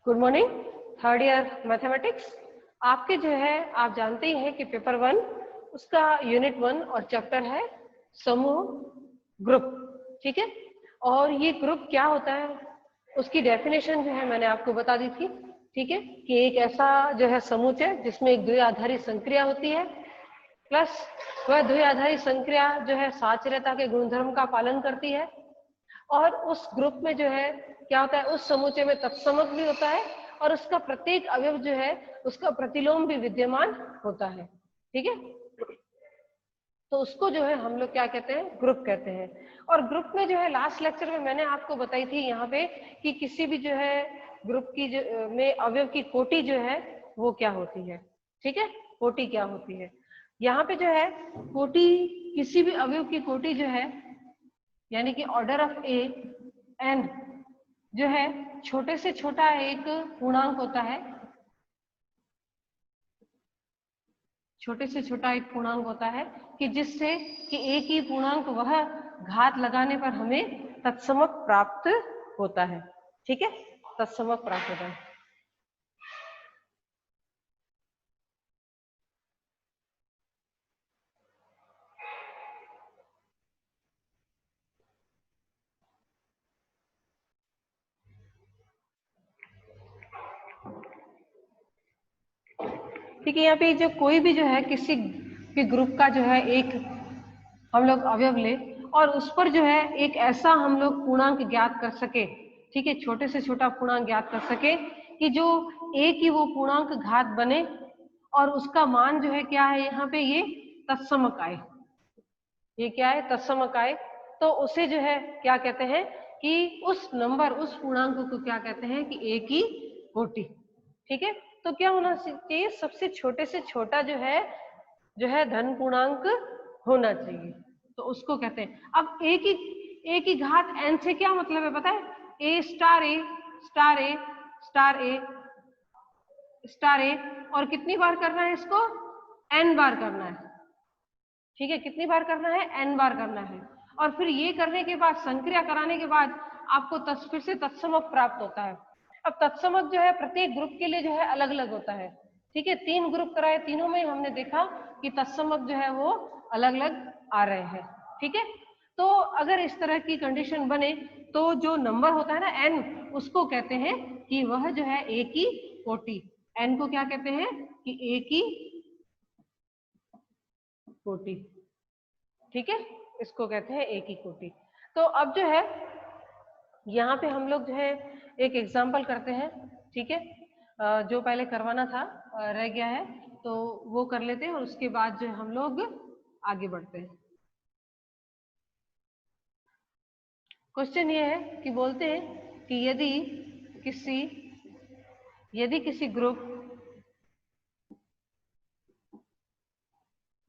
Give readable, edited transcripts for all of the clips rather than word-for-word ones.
Good morning, third year mathematics. आपके जो है आप जानते ही हैं कि पेपर 1 उसका यूनिट 1 और चैप्टर है समूह ग्रुप। ठीक है, और ये ग्रुप क्या होता है उसकी डेफिनेशन जो है मैंने आपको बता दी थी। ठीक है, कि एक ऐसा जो है समूह है जिसमें एक द्विआधारी संक्रिया होती है प्लस वह द्विआधारी संक्रिया जो है साचर्यता के गुणधर्म का पालन करती है, और उस ग्रुप में जो है क्या होता है, उस समुच्चय में तत्समक भी होता है और उसका प्रत्येक अवयव जो है उसका प्रतिलोम भी विद्यमान होता है। ठीक है, तो उसको जो है हम लोग क्या कहते हैं, ग्रुप कहते हैं। और ग्रुप में जो है लास्ट लेक्चर में मैंने आपको बताई थी यहाँ पे कि किसी भी जो है ग्रुप की जो में अवयव की कोटि जो है वो क्या होती है। ठीक है, कोटि क्या होती है, यहाँ पे जो है कोटि किसी भी अवयव की कोटि जो है यानी कि ऑर्डर ऑफ ए एन जो है छोटे से छोटा एक पूर्णांक होता है, छोटे से छोटा एक पूर्णांक होता है कि जिससे कि एक ही पूर्णांक वह घात लगाने पर हमें तत्समक प्राप्त होता है। ठीक है, तत्समक प्राप्त होता है। ठीक है, यहाँ पे जो कोई भी जो है किसी भी ग्रुप का जो है एक हम लोग अवयव ले और उस पर जो है एक ऐसा हम लोग पूर्णांक ज्ञात कर सके, ठीक है, छोटे से छोटा पूर्णांक ज्ञात कर सके कि जो एक ही वो पूर्णांक घात बने और उसका मान जो है क्या है यहाँ पे ये तत्समक आए। ये क्या है, तत्समक आए, तो उसे जो है क्या कहते हैं कि उस नंबर उस पूर्णांक को क्या कहते हैं कि एक ही कोटि। ठीक है, तो क्या होना चाहिए, सबसे छोटे से छोटा जो है धन पूर्णांक होना चाहिए, तो उसको कहते हैं। अब एक ही घात n से क्या मतलब है पता है, a star a star a star a star a, और कितनी बार करना है इसको, n बार करना है। ठीक है, कितनी बार करना है, n बार करना है, और फिर ये करने के बाद संक्रिया कराने के बाद आपको फिर से तत्समक प्राप्त होता है। अब तत्समक जो है प्रत्येक ग्रुप के लिए जो है अलग अलग होता है। ठीक है, 3 ग्रुप कराए, तीनों में हमने देखा कि तत्समक जो है वो अलग अलग आ रहे हैं। ठीक है, तो अगर इस तरह की कंडीशन बने तो जो नंबर होता है ना n, उसको कहते हैं कि वह जो है एक ही कोटि। n को क्या कहते हैं कि एक ही कोटि। ठीक है, इसको कहते हैं एक ही कोटि। तो अब जो है यहाँ पे हम लोग जो है एक एग्जाम्पल करते हैं। ठीक है, जो पहले करवाना था रह गया है तो वो कर लेते हैं और उसके बाद जो हम लोग आगे बढ़ते हैं। क्वेश्चन ये है कि बोलते हैं कि यदि किसी ग्रुप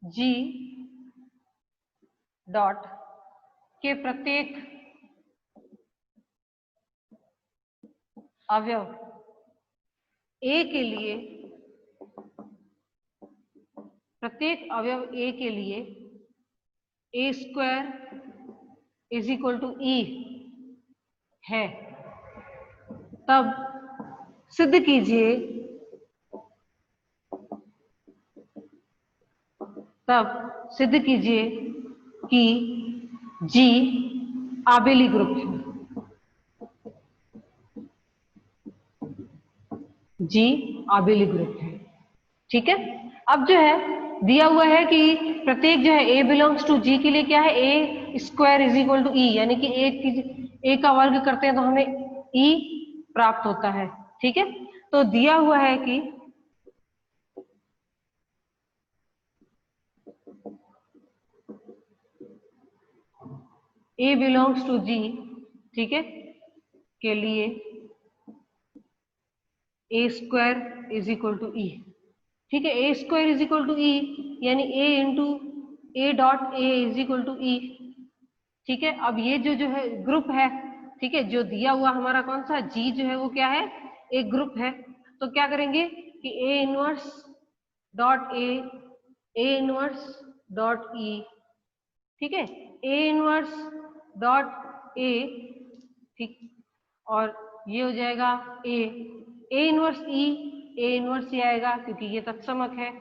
G डॉट के प्रत्येक अवयव A के लिए, प्रत्येक अवयव A के लिए a square is equal to E है, तब सिद्ध कीजिए कि G आबेली ग्रुप है। G आबेली ग्रुप है। ठीक है, अब जो है दिया हुआ है कि प्रत्येक जो है A बिलोंग्स टू G के लिए क्या है, a square is equal to E, यानी कि A का वर्ग करते हैं तो हमें E प्राप्त होता है। ठीक है, तो दिया हुआ है कि A बिलोंग्स टू G, ठीक है, के लिए a square is equal to E। ठीक है, a square is equal to E यानी a into a dot a is equal to E। ठीक है, अब ये जो है ग्रुप है, ठीक है, जो दिया हुआ हमारा कौन सा G जो है वो क्या है, एक ग्रुप है। तो क्या करेंगे कि a inverse dot a inverse dot E, ठीक है, a इनवर्स डॉट a, ठीक, और ये हो जाएगा a A inverse E, A inverse ई आएगा क्योंकि ये तत्समक है।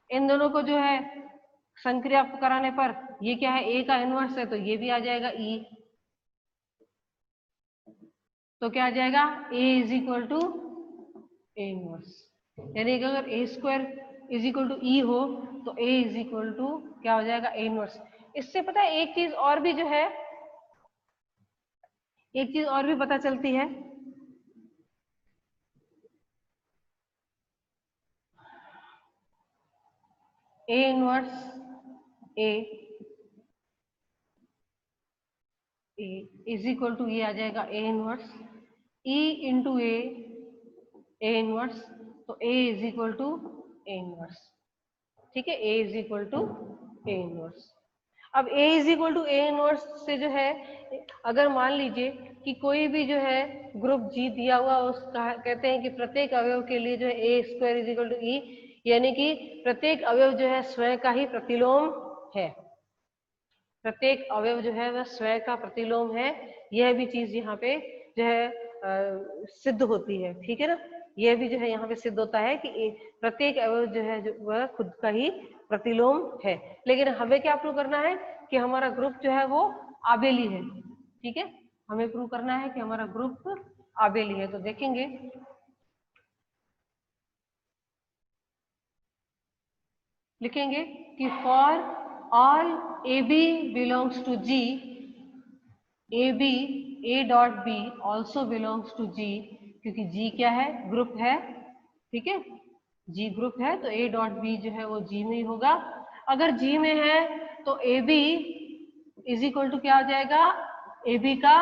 इन दोनों को जो है संक्रिया कराने पर ये क्या है, ए का इनवर्स है तो ये भी आ जाएगा ई। तो क्या आ जाएगा, a is equal to a inverse, यानी कि अगर a square is equal to e हो तो ए इज इक्वल टू क्या हो जाएगा, ए इनवर्स। इससे पता है एक चीज और भी जो है, एक चीज और भी पता चलती है, a inverse a is equal to ये आ जाएगा a inverse e into a inverse, तो a is equal to a inverse. ठीक है, a is equal to a inverse. अब a is equal to a inverse से जो है, अगर मान लीजिए कि कोई भी जो है ग्रुप जी दिया हुआ, उसका कहते हैं कि प्रत्येक अवयव के लिए जो है ए स्क्वायर इज इक्वल टू ई, यानी कि प्रत्येक अवयव जो है स्वयं का ही प्रतिलोम है। प्रत्येक अवयव जो है वह स्वयं का प्रतिलोम है। यह भी चीज यहाँ पे जो है सिद्ध होती है। ठीक है ना, यह भी जो है यहाँ पे सिद्ध होता है कि प्रत्येक अवयव जो है वह खुद का ही प्रतिलोम है। लेकिन हमें क्या प्रूव करना है कि हमारा ग्रुप जो है वो आबेली है। ठीक है, हमें प्रूव करना है कि हमारा ग्रुप आबेली है। तो देखेंगे, लिखेंगे कि for all a b belongs to G, a b a dot b also belongs to G, क्योंकि जी क्या है, ग्रुप है। ठीक है, जी ग्रुप है तो ए डॉट बी जो है वो जी में ही होगा। अगर जी में है तो A B is equal to क्या हो जाएगा, ए बी का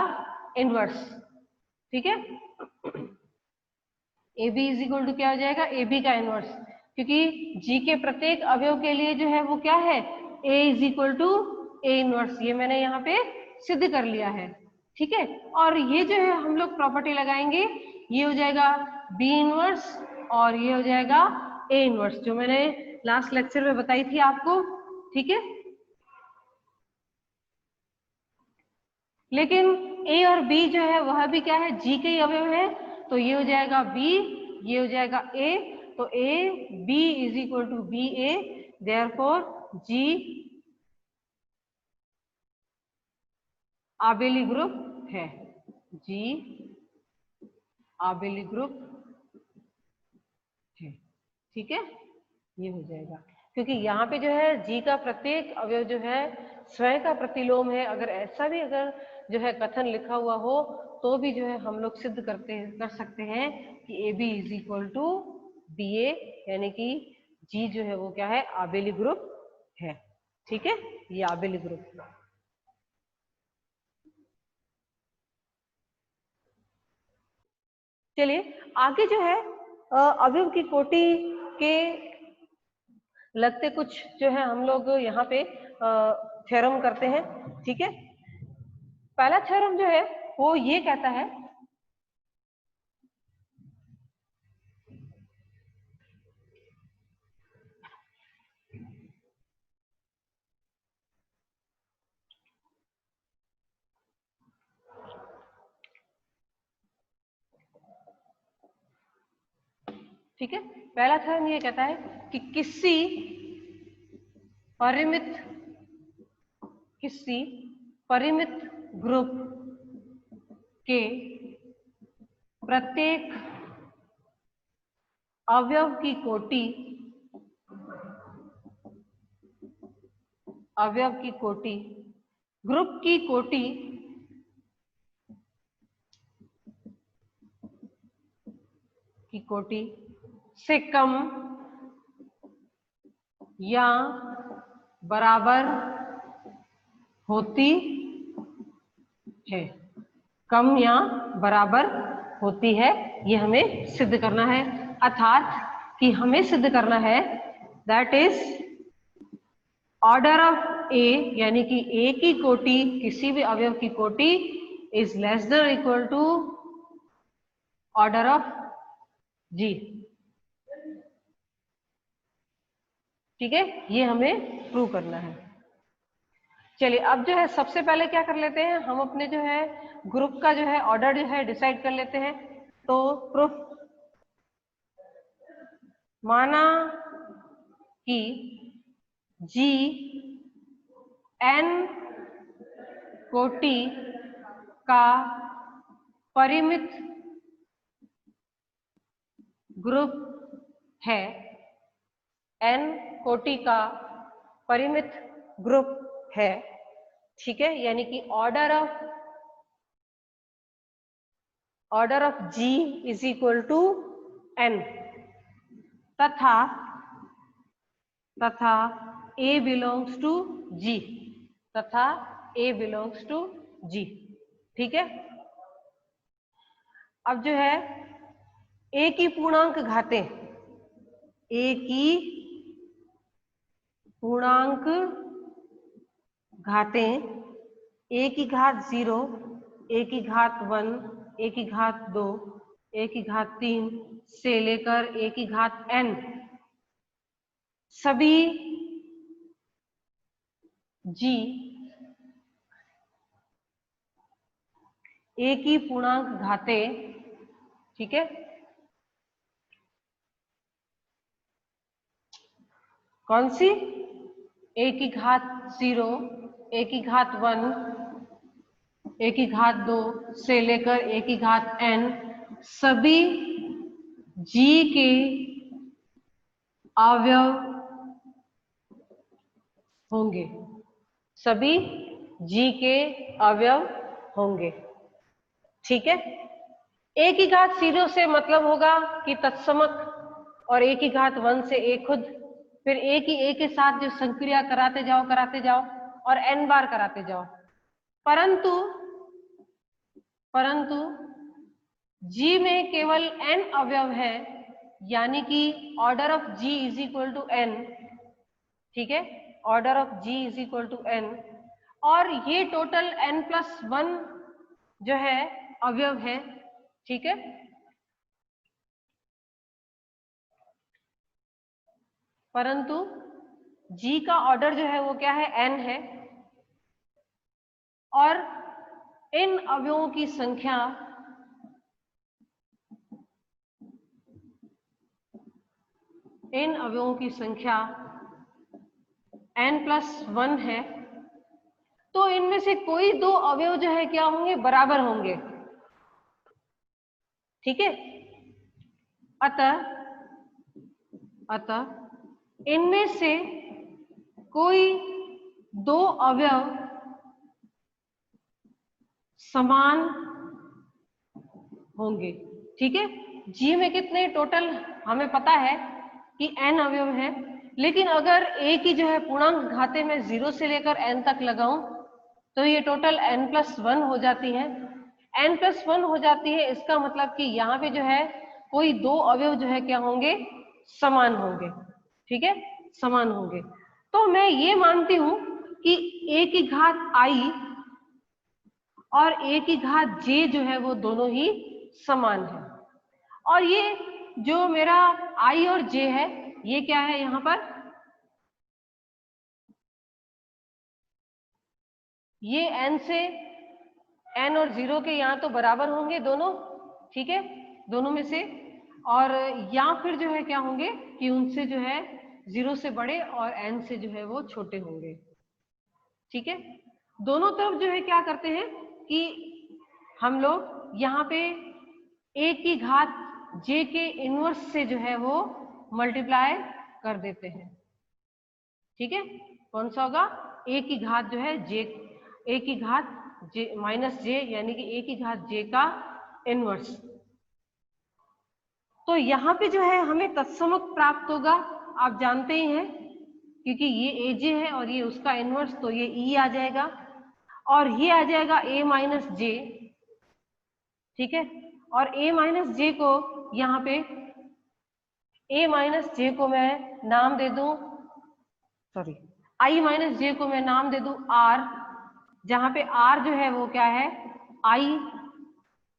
इनवर्स। ठीक है, A B is equal to क्या हो जाएगा, ए बी का इनवर्स, क्योंकि जी के प्रत्येक अवयव के लिए जो है वो क्या है, a is equal to a inverse. ये मैंने यहाँ पे सिद्ध कर लिया है। ठीक है, और ये जो है हम लोग प्रॉपर्टी लगाएंगे, ये हो जाएगा बी इनवर्स और ये हो जाएगा ए इनवर्स, जो मैंने लास्ट लेक्चर में बताई थी आपको। ठीक है, लेकिन ए और बी जो है वह भी क्या है, जी के ही अवयव है, तो ये हो जाएगा बी, ये हो जाएगा ए, तो A B is equal to b a, therefore G abelian group है। जी आबेली ग्रुप है। ठीक है, ये हो जाएगा, क्योंकि यहाँ पे जो है जी का प्रत्येक अवयव जो है स्वयं का प्रतिलोम है। अगर ऐसा भी अगर जो है कथन लिखा हुआ हो तो भी जो है हम लोग सिद्ध कर सकते हैं कि a B is equal to b a, यानी कि जी जो है वो क्या है, आबेली ग्रुप है। ठीक है, ये आबेली ग्रुप है। चलिए आगे जो है अवयव की कोटि के लगते कुछ जो है हम लोग यहाँ पे थ्योरम करते हैं। ठीक है, पहला थ्योरम जो है वो ये कहता है ठीक है, पहला थ्योरम ये कहता है कि किसी परिमित ग्रुप के प्रत्येक अवयव की कोटि ग्रुप की कोटि से कम या बराबर होती है। कम या बराबर होती है, ये हमें सिद्ध करना है। अर्थात कि हमें सिद्ध करना है दैट इज ऑर्डर ऑफ ए, यानी कि ए की कोटि, किसी भी अवयव की कोटि is less than equal to order of G. ठीक है, ये हमें प्रूव करना है। चलिए अब जो है सबसे पहले क्या कर लेते हैं, हम अपने जो है ग्रुप का जो है ऑर्डर जो है डिसाइड कर लेते हैं। तो प्रूफ माना कि G n कोटि का परिमित ग्रुप है, n कोटि का परिमित ग्रुप है, ठीक है, यानी कि order of G is equal to n, तथा A बिलोंग्स टू G, तथा A बिलोंग्स टू G, ठीक है। अब जो है A की पूर्णांक घातें, A की पूर्णांक घातें, A की घात 0, A की घात 1, A की घात 2, A की घात 3 से लेकर A की घात n, सभी G A की पूर्णांक घातें, ठीक है, कौन सी? A की घात 0, A की घात 1, A की घात 2 से लेकर A की घात n, सभी G के अवयव होंगे, सभी G के अवयव होंगे, ठीक है। A की घात 0 से मतलब होगा कि तत्समक, और A की घात 1 से A खुद, फिर A की A के साथ जो संक्रिया कराते जाओ और n बार कराते जाओ, परंतु G में केवल n अवयव है, यानी कि order of G is equal to n, ठीक है, order of G is equal to n, और ये टोटल n+1 जो है अवयव है, ठीक है। परंतु G का ऑर्डर जो है वो क्या है? n है, और इन अवयवों की संख्या n+1 है, तो इनमें से कोई दो अवयव जो है क्या होंगे? बराबर होंगे, ठीक है। अतः इनमें से कोई दो अवयव समान होंगे, ठीक है। G में कितने टोटल हमें पता है कि n अवयव है, लेकिन अगर A की जो है पूर्णांक घाते में 0 से लेकर n तक लगाऊं तो ये टोटल n+1 हो जाती है। n+1 हो जाती है, इसका मतलब कि यहाँ पे जो है कोई दो अवयव जो है क्या होंगे? समान होंगे, ठीक है, समान होंगे। तो मैं ये मानती हूं कि A की घात I और A की घात J जो है वो दोनों ही समान है, और ये जो मेरा I और J है ये क्या है? यहाँ पर ये n और 0 के यहाँ तो बराबर होंगे दोनों, ठीक है, दोनों में से, और या फिर जो है क्या होंगे कि उनसे जो है 0 से बड़े और n से जो है वो छोटे होंगे, ठीक है। दोनों तरफ जो है क्या करते हैं कि हम लोग यहाँ पे A की घात J के इनवर्स से जो है वो मल्टीप्लाई कर देते हैं, ठीक है। कौन सा होगा? A की घात जो है A की घात J माइनस J, यानी कि A की घात J का इनवर्स। तो यहाँ पे जो है हमें तत्समक प्राप्त होगा, आप जानते ही हैं, क्योंकि ये AJ है और ये उसका इनवर्स, तो ये E आ जाएगा, और ये आ जाएगा A माइनस J, ठीक है। और A माइनस J को यहाँ पे A माइनस J को मैं नाम दे दूं, सॉरी, I माइनस J को मैं नाम दे दूं R, जहां पे R जो है वो क्या है? I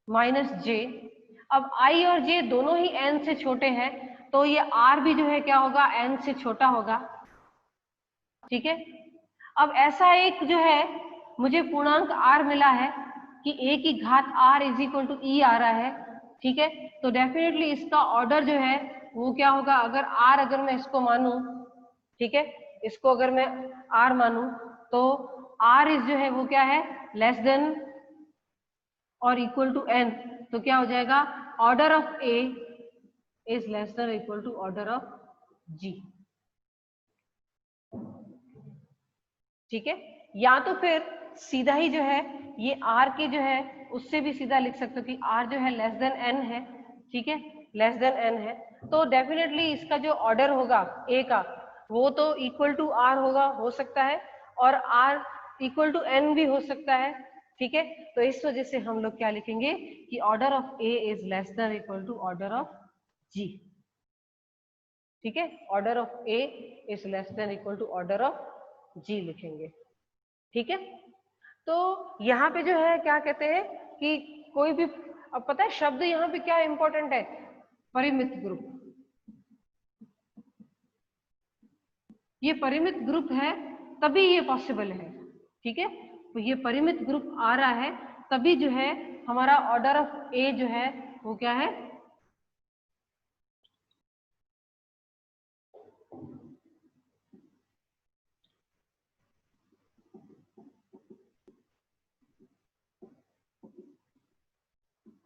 minus J। अब I और J दोनों ही n से छोटे हैं, तो ये R भी जो है क्या होगा? n से छोटा होगा, ठीक है। अब ऐसा एक जो है मुझे पूर्णांक R मिला है कि A की घात R is equal to E आ रहा है, ठीक है। तो डेफिनेटली इसका ऑर्डर जो है वो क्या होगा, अगर आर अगर मैं इसको मानूं, ठीक है, इसको अगर मैं आर मानूं तो आर इज जो है वो क्या है, लेस देन और इक्वल टू एन, तो क्या हो जाएगा, order of a is less than equal to order of G. ठीक है, या तो फिर सीधा ही जो है ये आर के जो है उससे भी सीधा लिख सकते हो कि आर जो है लेस देन एन है, ठीक है, लेस देन एन है, तो डेफिनेटली इसका जो ऑर्डर होगा ए का वो तो इक्वल टू आर होगा, हो सकता है, और आर इक्वल टू एन भी हो सकता है। ठीक है, तो इस वजह से हम लोग क्या लिखेंगे कि order of a is less than equal to order of G. ठीक है, order of a is less than equal to order of G लिखेंगे। ठीक है, तो यहाँ पे जो है क्या कहते हैं कि कोई भी, अब पता है शब्द यहाँ पे क्या इंपॉर्टेंट है, परिमित ग्रुप। ये परिमित ग्रुप है तभी ये पॉसिबल है। ठीक है, तो ये परिमित ग्रुप आ रहा है तभी जो है हमारा ऑर्डर ऑफ ए जो है वो क्या है,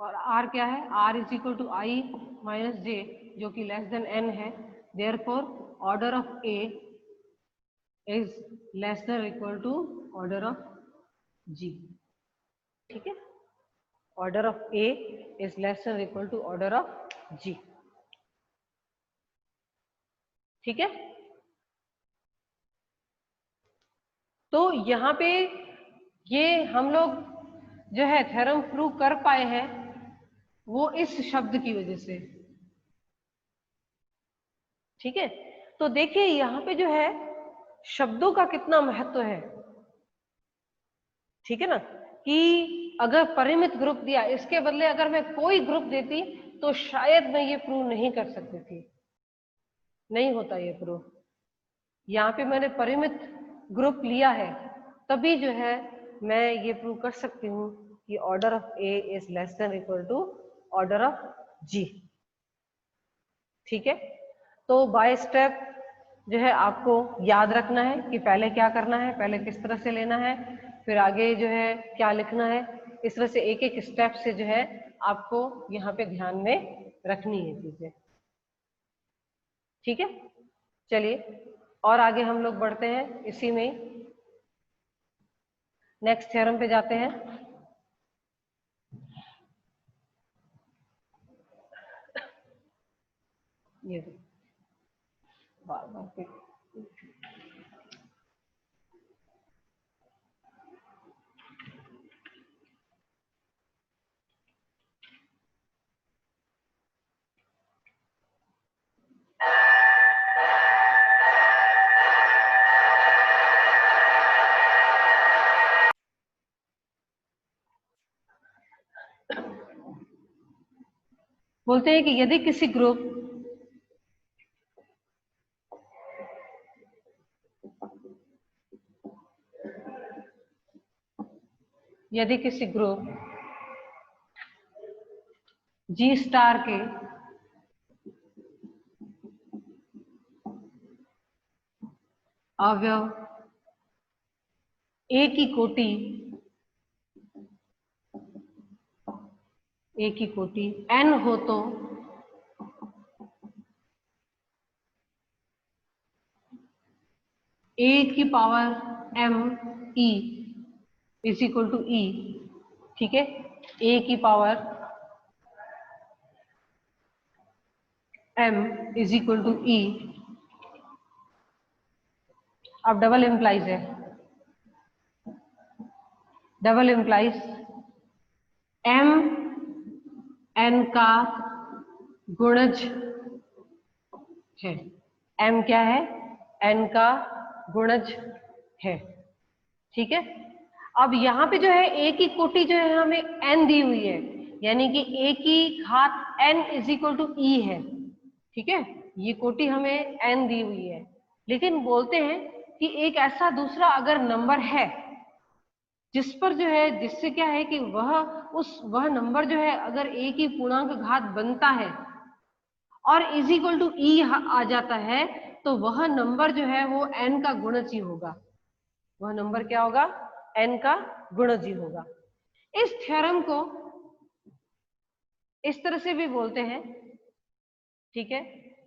और आर क्या है, r is equal to i minus j जो कि लेस देन एन है, therefore order of a is less than equal to order of G. ठीक है, order of a is less than equal to order of G. ठीक है, तो यहाँ पे ये हम लोग जो है थ्योरम प्रूव कर पाए हैं वो इस शब्द की वजह से। ठीक है, तो देखिए यहाँ पे जो है शब्दों का कितना महत्व है। ठीक है ना, कि अगर परिमित ग्रुप दिया, इसके बदले अगर मैं कोई ग्रुप देती तो शायद मैं ये प्रूव नहीं कर सकती थी, नहीं होता ये प्रूव। यहाँ पे मैंने परिमित ग्रुप लिया है तभी जो है मैं ये प्रूव कर सकती हूँ कि order of a is less than equal to order of G. ठीक है, तो बाय स्टेप जो है आपको याद रखना है कि पहले क्या करना है, पहले किस तरह से लेना है, फिर आगे जो है क्या लिखना है। इस तरह से एक एक स्टेप से जो है आपको यहाँ पे ध्यान में रखनी है चीजें। ठीक है, चलिए और आगे हम लोग बढ़ते हैं, इसी में नेक्स्ट थ्योरम पे जाते हैं। ये बार बार बोलते हैं कि यदि किसी ग्रुप जी स्टार के अवयव ए की कोटि n हो तो a की power m e is equal to e। ठीक है, a की power m is equal to e। अब डबल इंप्लाइज है, डबल इंप्लाइज m n का गुणज है। m क्या है, n का गुणज है। ठीक है, अब यहाँ पे जो है a की कोटि जो है हमें n दी हुई है, यानी कि a की घात n is equal to e है। ठीक है, ये कोटि हमें n दी हुई है, लेकिन बोलते हैं कि एक ऐसा दूसरा अगर नंबर है जिस पर जो है, जिससे क्या है कि वह नंबर जो है अगर a की पूर्णांक घात बनता है और इज इक्वल टू ई आ जाता है, तो वह नंबर जो है वो n का गुणज ही होगा। वह नंबर क्या होगा? n का गुणज ही होगा। इस थ्योरम को इस तरह से भी बोलते हैं, ठीक है,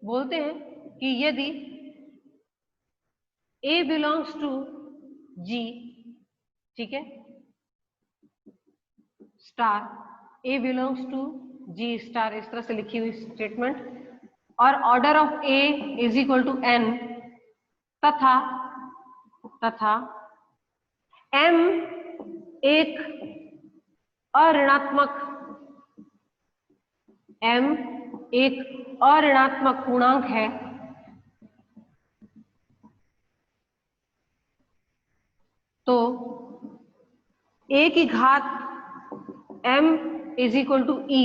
बोलते हैं कि यदि A बिलोंग्स टू G, ठीक है, star, A belongs to G star, इस तरह से लिखी हुई स्टेटमेंट, और order of A is equal to n, तथा m एक अऋणात्मक पूर्णांक है, तो a की घात m is equal to e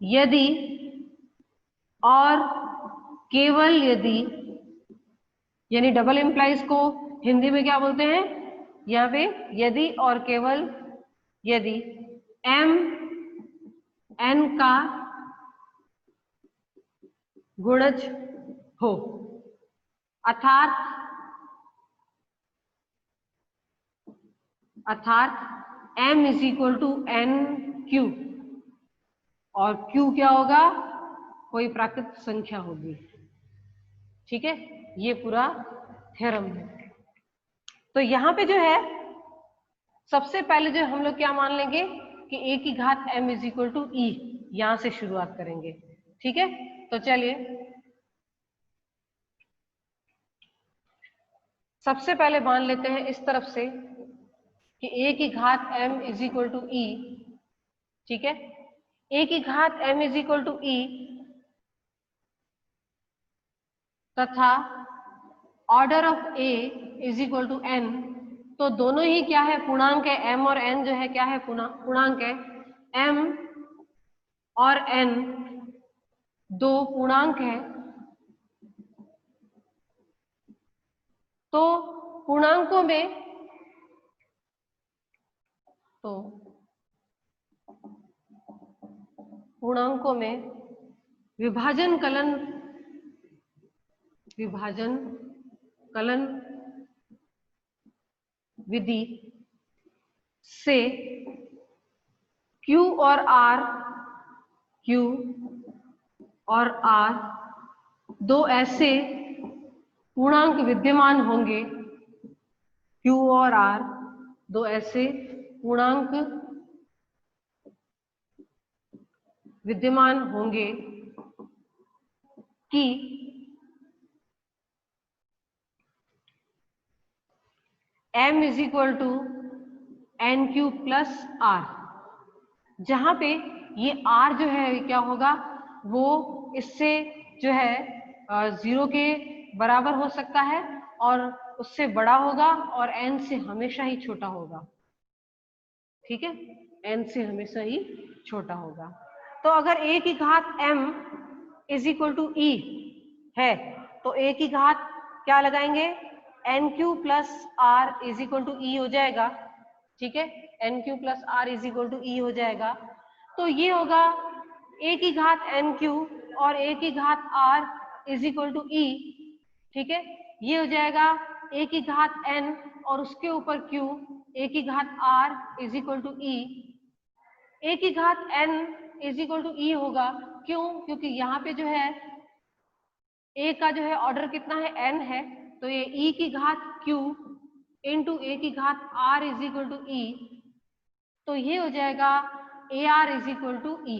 यदि और केवल यदि, यानी डबल इंप्लाइज को हिंदी में क्या बोलते हैं यहाँ पे? यदि और केवल यदि m n का गुणज हो, अर्थात m is equal to n Q, और q क्या होगा? कोई प्राकृतिक संख्या होगी, ठीक है। ये पूरा थ्योरम है। तो यहाँ पे जो है सबसे पहले जो हम लोग क्या मान लेंगे कि a की घात m इज इक्वल टू ई, यहां से शुरुआत करेंगे, ठीक है। तो चलिए सबसे पहले मान लेते हैं इस तरफ से कि a की घात m इज इक्वल टू ई, ठीक है। a की घात m is equal to E तथा order of a is equal to n, तो दोनों ही क्या है? पूर्णांक है। m और n जो है क्या है? पूर्णांक है। m और n दो पूर्णांक है, तो पूर्णांकों में विभाजन कलन विधि से Q और R दो ऐसे पूर्णांक विद्यमान होंगे, Q और R दो ऐसे पूर्णांक विद्यमान होंगे कि m is equal to N Q plus R, जहां पे ये r जो है क्या होगा? वो इससे जो है 0 के बराबर हो सकता है और उससे बड़ा होगा और n से हमेशा ही छोटा होगा, ठीक है। n से हमेशा ही छोटा होगा। तो अगर a की घात m is equal to e है, तो a की घात क्या लगाएंगे? N Q plus r is equal to e हो जाएगा, ठीक है। N Q plus r is equal to e हो जाएगा। तो ये होगा a की घात एन क्यू और a की घात आर इज इक्वल टू ई, ठीक है। ये हो जाएगा a की घात n और उसके ऊपर q, a की घात r is equal to E. a की घात n is equal to E होगा, क्यों? क्योंकि यहाँ पे जो है a का जो है ऑर्डर कितना है? n है, तो ये e की घात q इंटू a की घात r is equal to e, तो ये हो जाएगा a r is equal to ई,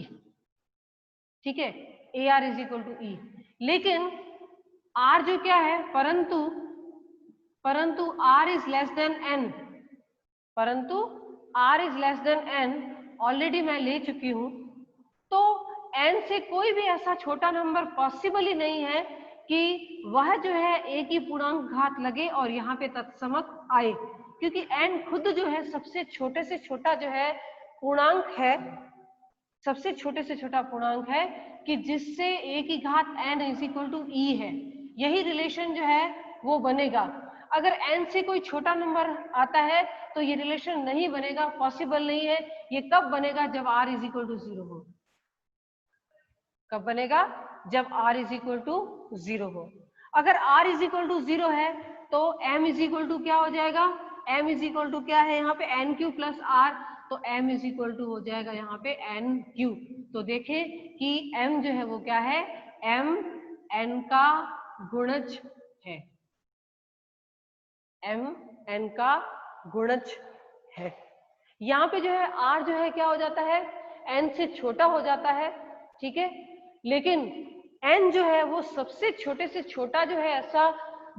ठीक है। A r is equal to e, लेकिन r जो क्या है? परंतु r is less than n, परंतु r is less than n already मैं ले चुकी हूं, तो n से कोई भी ऐसा छोटा नंबर पॉसिबल ही नहीं है कि वह जो है a की पूर्णांक घात लगे और यहाँ पे तत्समक आए, क्योंकि n खुद जो है सबसे छोटे से छोटा जो है पूर्णांक है, सबसे छोटे से छोटा पूर्णांक है कि जिससे a की घात n is equal to e है। यही रिलेशन जो है वो बनेगा। अगर n से कोई छोटा नंबर आता है तो ये रिलेशन नहीं बनेगा, पॉसिबल नहीं है। ये कब बनेगा? जब r इज इक्वल टू 0 हो। कब बनेगा? जब r इज इक्वल टू 0 हो। अगर r इज इक्वल टू 0 है तो m इज इक्वल टू क्या हो जाएगा? m इज इक्वल टू क्या है यहाँ पे? एन क्यू प्लस आर, तो m इज इक्वल टू हो जाएगा यहाँ पे एन क्यू। तो देखें कि m जो है वो क्या है? m n का गुणज है, m n का गुणज है। यहाँ पे जो है r जो है क्या हो जाता है? n से छोटा हो जाता है, ठीक है। लेकिन n जो है वो सबसे छोटे से छोटा जो है ऐसा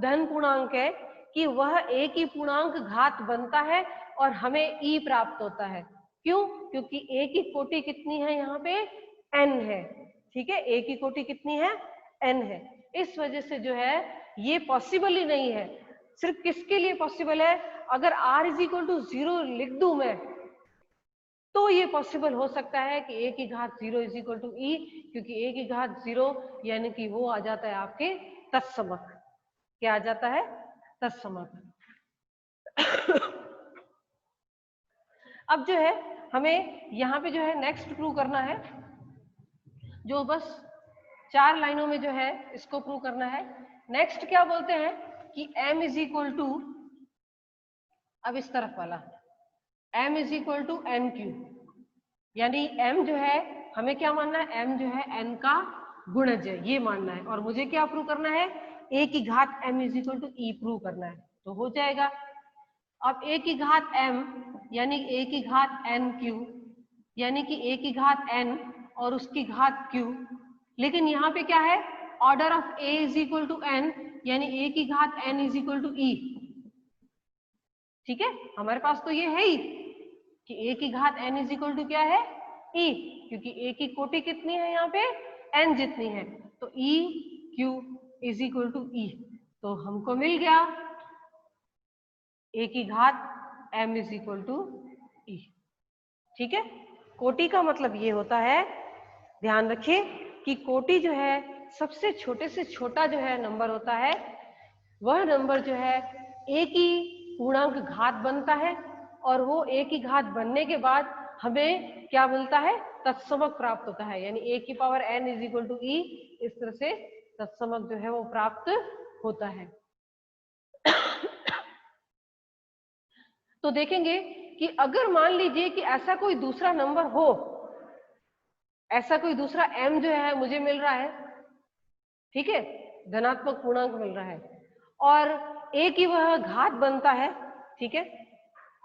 धन पूर्णांक है कि वह एक ही पूर्णांक घात बनता है और हमें e प्राप्त होता है। क्यों? क्योंकि a की कोटि कितनी है यहाँ पे? n है, ठीक है। a की कोटि कितनी है? n है। इस वजह से जो है ये पॉसिबल ही नहीं है। सिर्फ किसके लिए पॉसिबल है? अगर r इज इक्वल टू 0 लिख दूं मैं तो ये पॉसिबल हो सकता है कि a की घात 0 इज इक्वल टू ई, क्योंकि a की घात 0 यानी कि वो आ जाता है आपके तत्समक। क्या आ जाता है? तत्समक। अब जो है हमें यहाँ पे जो है नेक्स्ट प्रूव करना है, जो बस 4 लाइनों में जो है इसको प्रूव करना है। नेक्स्ट क्या बोलते हैं कि m इज इक्वल टू, अब इस तरफ वाला m is equal to N Q, यानी m जो है हमें क्या मानना है? m जो है n का गुणज है, ये मानना है। और मुझे क्या प्रूव करना है? a की घात m is equal to E prove करना है, तो हो जाएगा। अब a की घात m यानी a की घात n क्यू, यानी कि a की घात n और उसकी घात q। लेकिन यहाँ पे क्या है? Order of a is equal to n, यानी a की घात n इज इक्वल टू ई, ठीक है। हमारे पास तो ये है ही कि a की घात n इज इक्वल टू क्या है? e, क्योंकि a की कोटि कितनी है यहाँ पे? n जितनी है, तो e q is equal to e. तो हमको मिल गया a की घात m इज इक्वल टू ई, ठीक है। कोटि का मतलब ये होता है, ध्यान रखिए कि कोटि जो है सबसे छोटे से छोटा जो है नंबर होता है, वह नंबर जो है एक ही पूर्णांक घात बनता है और वो एक ही घात बनने के बाद हमें क्या मिलता है? तत्समक प्राप्त होता है, यानी a की power n is equal to e. इस तरह से तत्समक जो है वो प्राप्त होता है। तो देखेंगे कि अगर मान लीजिए कि ऐसा कोई दूसरा नंबर हो, ऐसा कोई दूसरा m जो है मुझे मिल रहा है, ठीक है, धनात्मक पूर्णांक मिल रहा है और a की वह घात बनता है, ठीक है।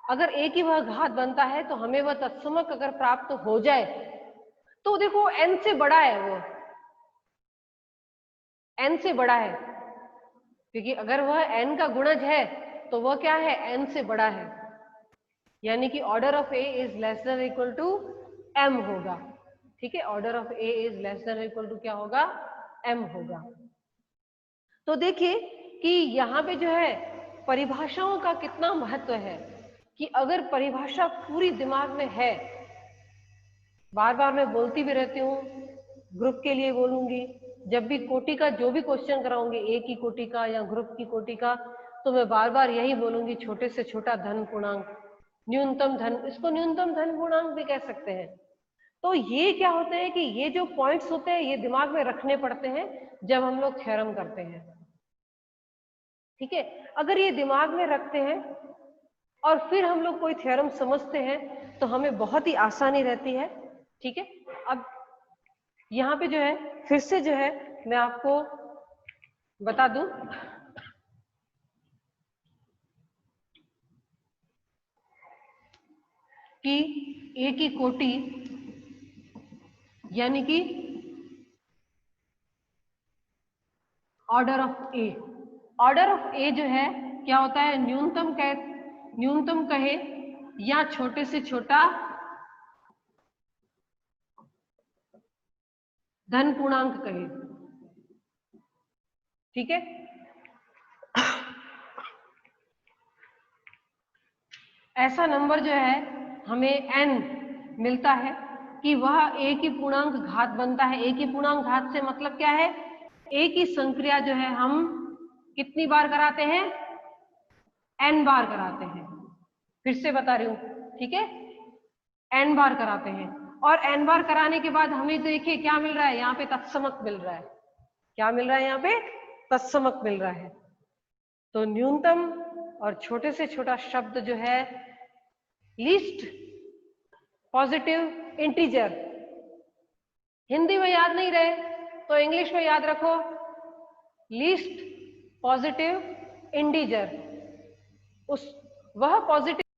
अगर a की वह घात बनता है तो हमें वह तत्समक अगर प्राप्त हो जाए तो देखो n से बड़ा है, वो n से बड़ा है, क्योंकि अगर वह n का गुणज है तो वह क्या है? n से बड़ा है, यानी कि order of a is less than equal to m होगा, ठीक है। Order of a is less than equal to क्या होगा? m होगा। तो देखिए कि यहाँ पे जो है परिभाषाओं का कितना महत्व है, कि अगर परिभाषा पूरी दिमाग में है, बार बार मैं बोलती भी रहती हूँ, ग्रुप के लिए बोलूंगी, जब भी कोटि का जो भी क्वेश्चन कराऊंगी, ए की कोटि का या ग्रुप की कोटि का, तो मैं बार बार यही बोलूंगी, छोटे से छोटा धन पूर्णांक, न्यूनतम धन, इसको न्यूनतम धन पूर्णांक भी कह सकते हैं। तो ये क्या होते हैं कि ये जो पॉइंट्स होते हैं ये दिमाग में रखने पड़ते हैं जब हम लोग थ्योरम करते हैं, ठीक है। अगर ये दिमाग में रखते हैं और फिर हम लोग कोई थ्योरम समझते हैं तो हमें बहुत ही आसानी रहती है, ठीक है। अब यहाँ पे जो है फिर से जो है मैं आपको बता दूं कि ए की कोटि यानी कि order of a, order of a जो है क्या होता है? न्यूनतम कहे या छोटे से छोटा धन पूर्णांक कहे, ठीक है। ऐसा नंबर जो है हमें n मिलता है कि वह a की पूर्णांक घात बनता है। a की पूर्णांक घात से मतलब क्या है? a की संक्रिया जो है हम कितनी बार कराते हैं? n बार कराते हैं। फिर से बता रही हूं, ठीक है, n बार कराते हैं। और n बार कराने के बाद हमें देखिए क्या मिल रहा है, यहाँ पे तत्समक मिल रहा है। क्या मिल रहा है यहाँ पे? तत्समक मिल रहा है। तो न्यूनतम और छोटे से छोटा शब्द जो है लीस्ट पॉजिटिव इंटीजर, हिंदी में याद नहीं रहे तो इंग्लिश में याद रखो, लीस्ट पॉजिटिव इंटीजर। उस वह पॉजिटिव